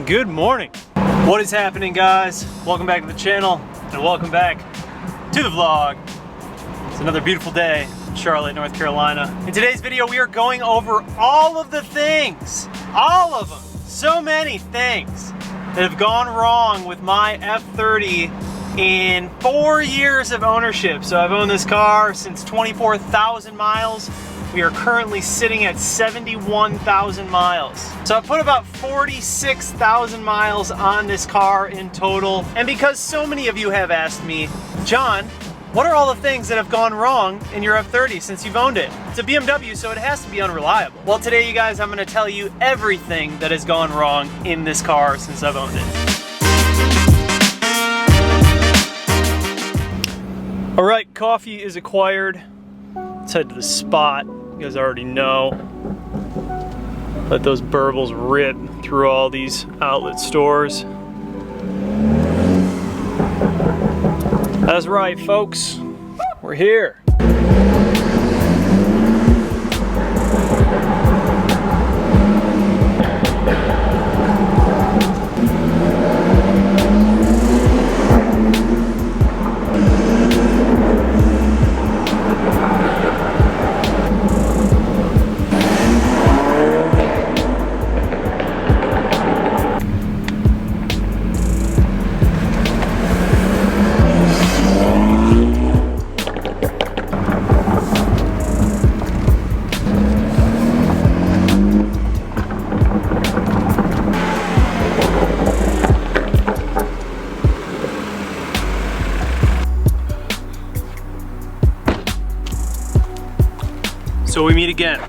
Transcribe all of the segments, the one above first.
Good morning. What is happening, guys? Welcome back to the channel and welcome back to the vlog. It's another beautiful day in Charlotte, North Carolina. In today's video, we are going over all of the things, all of them, so many things that have gone wrong with my F30 in 4 years of ownership. So I've owned this car since 24,000 miles. We are currently sitting at 71,000 miles. So I've put about 46,000 miles on this car in total. And because so many of you have asked me, John, what are all the things that have gone wrong in your F30 since you've owned it? It's a BMW, so it has to be unreliable. Well, today, you guys, I'm gonna tell you everything that has gone wrong in this car since I've owned it. All right, coffee is acquired. Let's head to the spot. You guys already know. Let those burbles rip through all these outlet stores. That's right, folks. We're here. So we meet again.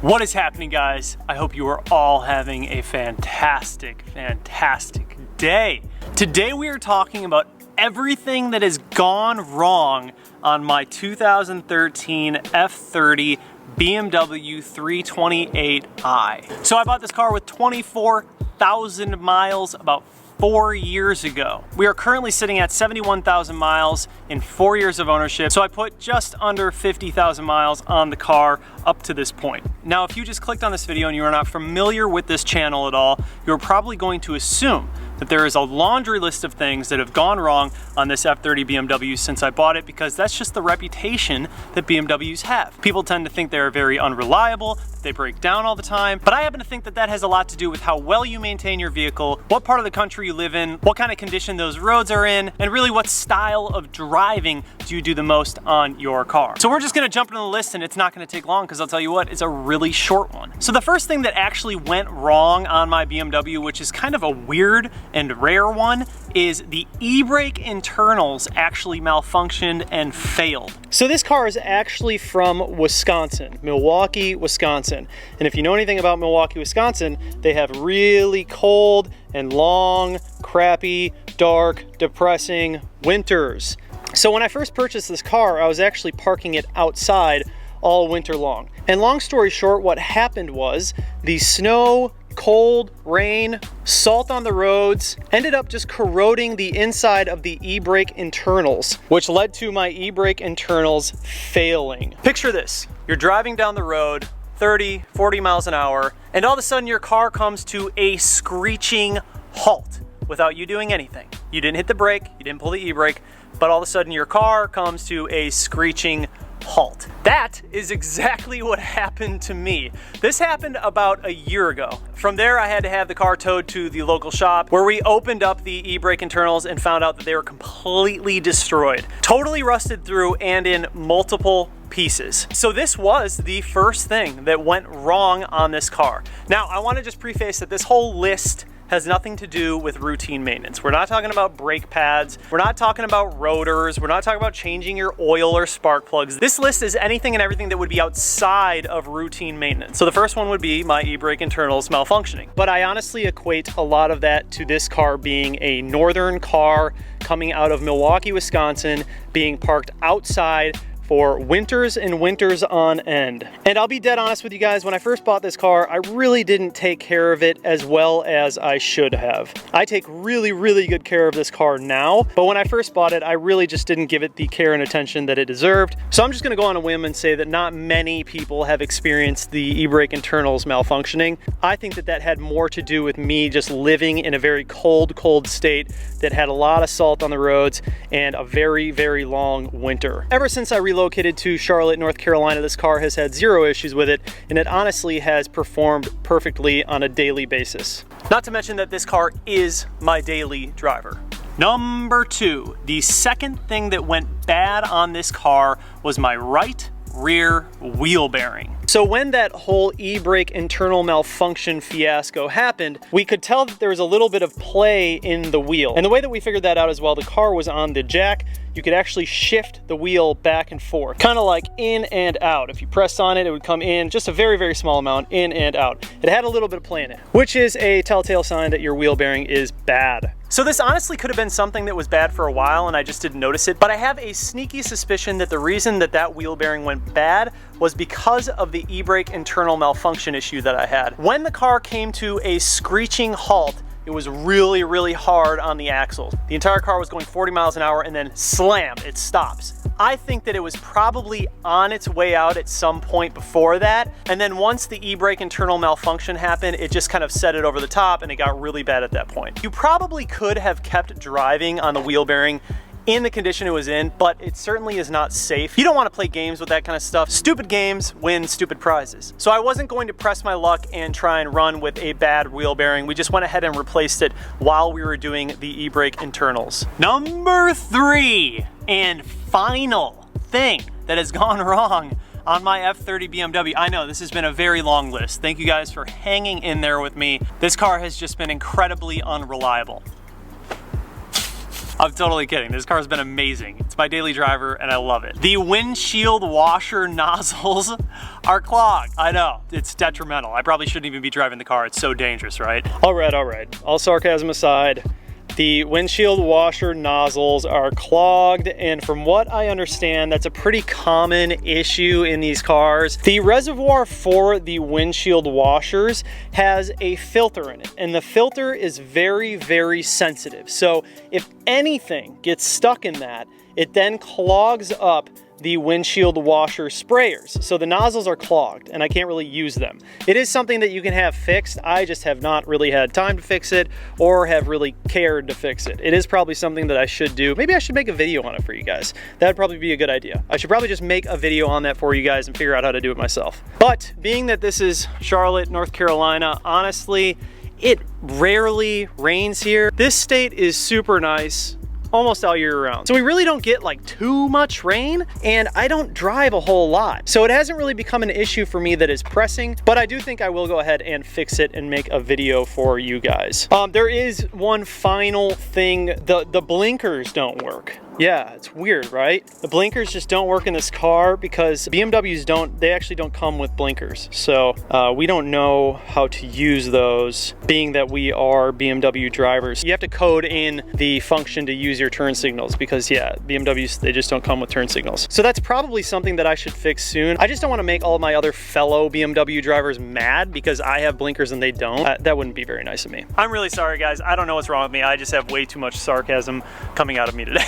What is happening, guys? I hope you are all having a fantastic, fantastic day. Today we are talking about everything that has gone wrong on my 2013 F30 BMW 328i. So I bought this car with 24,000 miles about 4 years ago. We are currently sitting at 71,000 miles in 4 years of ownership. So I put just under 50,000 miles on the car up to this point. Now, if you just clicked on this video and you are not familiar with this channel at all, you're probably going to assume that there is a laundry list of things that have gone wrong on this F30 BMW since I bought it, because that's just the reputation that BMWs have. People tend to think they're very unreliable, that they break down all the time, but I happen to think that that has a lot to do with how well you maintain your vehicle, what part of the country you live in, what kind of condition those roads are in, and really what style of driving do you do the most on your car. So we're just gonna jump into the list, and it's not gonna take long, because I'll tell you what, it's a really short one. So the first thing that actually went wrong on my BMW, which is kind of a weird and rare one, is the e-brake internals actually malfunctioned and failed. So this car is actually from Wisconsin, Milwaukee, Wisconsin. And if you know anything about Milwaukee, Wisconsin, they have really cold and long, crappy, dark, depressing winters. So when I first purchased this car, I was actually parking it outside all winter long. And long story short, what happened was the snow, cold, rain, salt on the roads ended up just corroding the inside of the e-brake internals, which led to my e-brake internals failing. Picture this, you're driving down the road 30, 40 miles an hour, and all of a sudden your car comes to a screeching halt without you doing anything. You didn't hit the brake, you didn't pull the e-brake, but all of a sudden your car comes to a screeching halt. That is exactly what happened to me. This happened about a year ago. From there, I had to have the car towed to the local shop where we opened up the e-brake internals and found out that they were completely destroyed, totally rusted through and in multiple pieces. So this was the first thing that went wrong on this car. Now, I want to just preface that this whole list has nothing to do with routine maintenance. We're not talking about brake pads. We're not talking about rotors. We're not talking about changing your oil or spark plugs. This list is anything and everything that would be outside of routine maintenance. So the first one would be my e-brake internals malfunctioning. But I honestly equate a lot of that to this car being a northern car coming out of Milwaukee, Wisconsin, being parked outside for winters and winters on end. And I'll be dead honest with you guys, when I first bought this car, I really didn't take care of it as well as I should have. I take really, really good care of this car now, but when I first bought it, I really just didn't give it the care and attention that it deserved. So I'm just gonna go on a whim and say that not many people have experienced the e-brake internals malfunctioning. I think that that had more to do with me just living in a very cold state that had a lot of salt on the roads and a very, very long winter. Ever since I relocated to Charlotte, North Carolina, this car has had zero issues with it, and it honestly has performed perfectly on a daily basis. Not to mention that this car is my daily driver. Number 2, the second thing that went bad on this car was my right rear wheel bearing. So when that whole e-brake internal malfunction fiasco happened, we could tell that there was a little bit of play in the wheel. And the way that we figured that out is while the car was on the jack, you could actually shift the wheel back and forth, kind of like in and out. If you pressed on it, it would come in just a very, very small amount, in and out. It had a little bit of play in it, which is a telltale sign that your wheel bearing is bad. So this honestly could have been something that was bad for a while and I just didn't notice it, but I have a sneaky suspicion that the reason that that wheel bearing went bad was because of the e-brake internal malfunction issue that I had. When the car came to a screeching halt, it was really, really hard on the axles. The entire car was going 40 miles an hour and then slam, it stops. I think that it was probably on its way out at some point before that. And then once the e-brake internal malfunction happened, it just kind of set it over the top and it got really bad at that point. You probably could have kept driving on the wheel bearing in the condition it was in, but it certainly is not safe. You don't want to play games with that kind of stuff. Stupid games win stupid prizes. So I wasn't going to press my luck and try and run with a bad wheel bearing. We just went ahead and replaced it while we were doing the e-brake internals. Number 3 and final thing that has gone wrong on my F30 BMW. I know this has been a very long list. Thank you guys for hanging in there with me. This car has just been incredibly unreliable. I'm totally kidding. This car's been amazing. It's my daily driver and I love it. The windshield washer nozzles are clogged. I know, it's detrimental. I probably shouldn't even be driving the car. It's so dangerous, right? All right. All sarcasm aside, the windshield washer nozzles are clogged, and from what I understand, that's a pretty common issue in these cars. The reservoir for the windshield washers has a filter in it, and the filter is very, very sensitive. So if anything gets stuck in that, it then clogs up the windshield washer sprayers. So the nozzles are clogged and I can't really use them. It is something that you can have fixed. I just have not really had time to fix it or have really cared to fix it. It is probably something that I should do. Maybe I should make a video on it for you guys. That'd probably be a good idea. I should probably just make a video on that for you guys and figure out how to do it myself. But being that this is Charlotte, North Carolina, honestly, it rarely rains here. This state is super nice almost all year round. So we really don't get like too much rain, and I don't drive a whole lot. So it hasn't really become an issue for me that is pressing, but I do think I will go ahead and fix it and make a video for you guys. There is one final thing. The blinkers don't work. Yeah, it's weird, right? The blinkers just don't work in this car because BMWs they actually don't come with blinkers. So we don't know how to use those, being that we are BMW drivers. You have to code in the function to use your turn signals because yeah, BMWs, they just don't come with turn signals. So that's probably something that I should fix soon. I just don't want to make all of my other fellow BMW drivers mad because I have blinkers and they don't. That wouldn't be very nice of me. I'm really sorry, guys. I don't know what's wrong with me. I just have way too much sarcasm coming out of me today.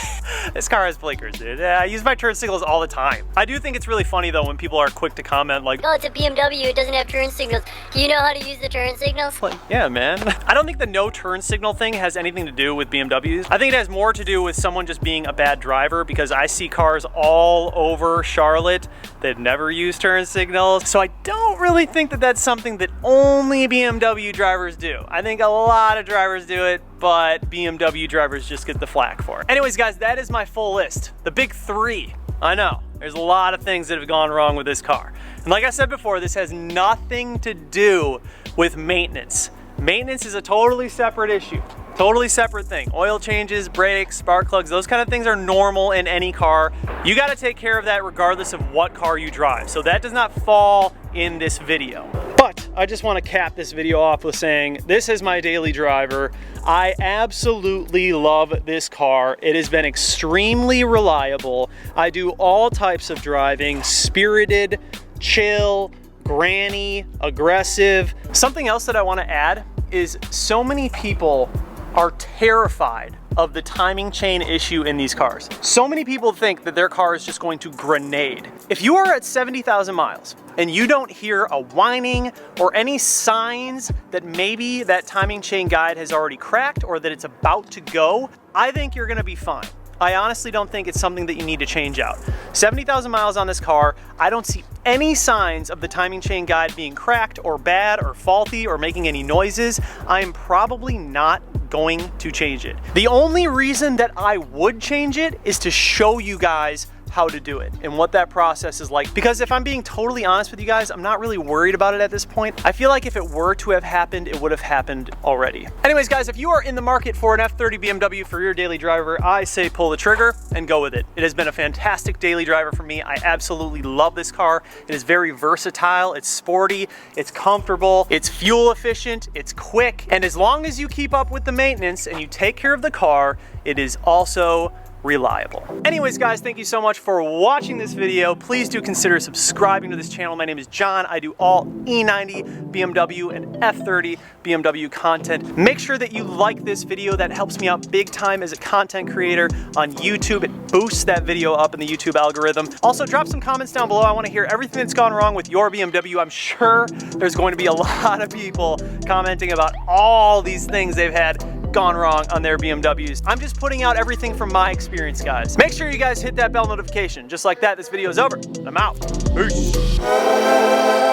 This car has blinkers, dude. I use my turn signals all the time. I do think it's really funny though when people are quick to comment like, oh, it's a BMW, it doesn't have turn signals. Do you know how to use the turn signals? Like, yeah, man. I don't think the no turn signal thing has anything to do with BMWs. I think it has more to do with someone just being a bad driver because I see cars all over Charlotte that never use turn signals. So I don't really think that that's something that only BMW drivers do. I think a lot of drivers do it, but BMW drivers just get the flack for it. Anyways, guys, that is my full list. The big 3. I know, there's a lot of things that have gone wrong with this car. And like I said before, this has nothing to do with maintenance. Maintenance is a totally separate issue. Totally separate thing. Oil changes, brakes, spark plugs, those kind of things are normal in any car. You gotta take care of that regardless of what car you drive. So that does not fall in this video. But I just want to cap this video off with saying this is my daily driver. I absolutely love this car. It has been extremely reliable. I do all types of driving, spirited, chill, granny, aggressive. Something else that I want to add is so many people are terrified of the timing chain issue in these cars. So many people think that their car is just going to grenade. If you are at 70,000 miles and you don't hear a whining or any signs that maybe that timing chain guide has already cracked or that it's about to go, I think you're gonna be fine. I honestly don't think it's something that you need to change out. 70,000 miles on this car, I don't see any signs of the timing chain guide being cracked or bad or faulty or making any noises. I am probably not going to change it. The only reason that I would change it is to show you guys how to do it and what that process is like. Because if I'm being totally honest with you guys, I'm not really worried about it at this point. I feel like if it were to have happened, it would have happened already. Anyways, guys, if you are in the market for an F30 BMW for your daily driver, I say pull the trigger and go with it. It has been a fantastic daily driver for me. I absolutely love this car. It is very versatile, it's sporty, it's comfortable, it's fuel efficient, it's quick, and as long as you keep up with the maintenance and you take care of the car, it is also reliable. Anyways, guys, thank you so much for watching this video. Please do consider subscribing to this channel. My name is John. I do all E90 BMW and F30 BMW content. Make sure that you like this video. That helps me out big time as a content creator on YouTube. It boosts that video up in the YouTube algorithm. Also, drop some comments down below. I want to hear everything that's gone wrong with your BMW. I'm sure there's going to be a lot of people commenting about all these things they've had gone wrong on their BMWs. I'm just putting out everything from my experience, guys. Make sure you guys hit that bell notification. Just like that, this video is over. I'm out. Peace.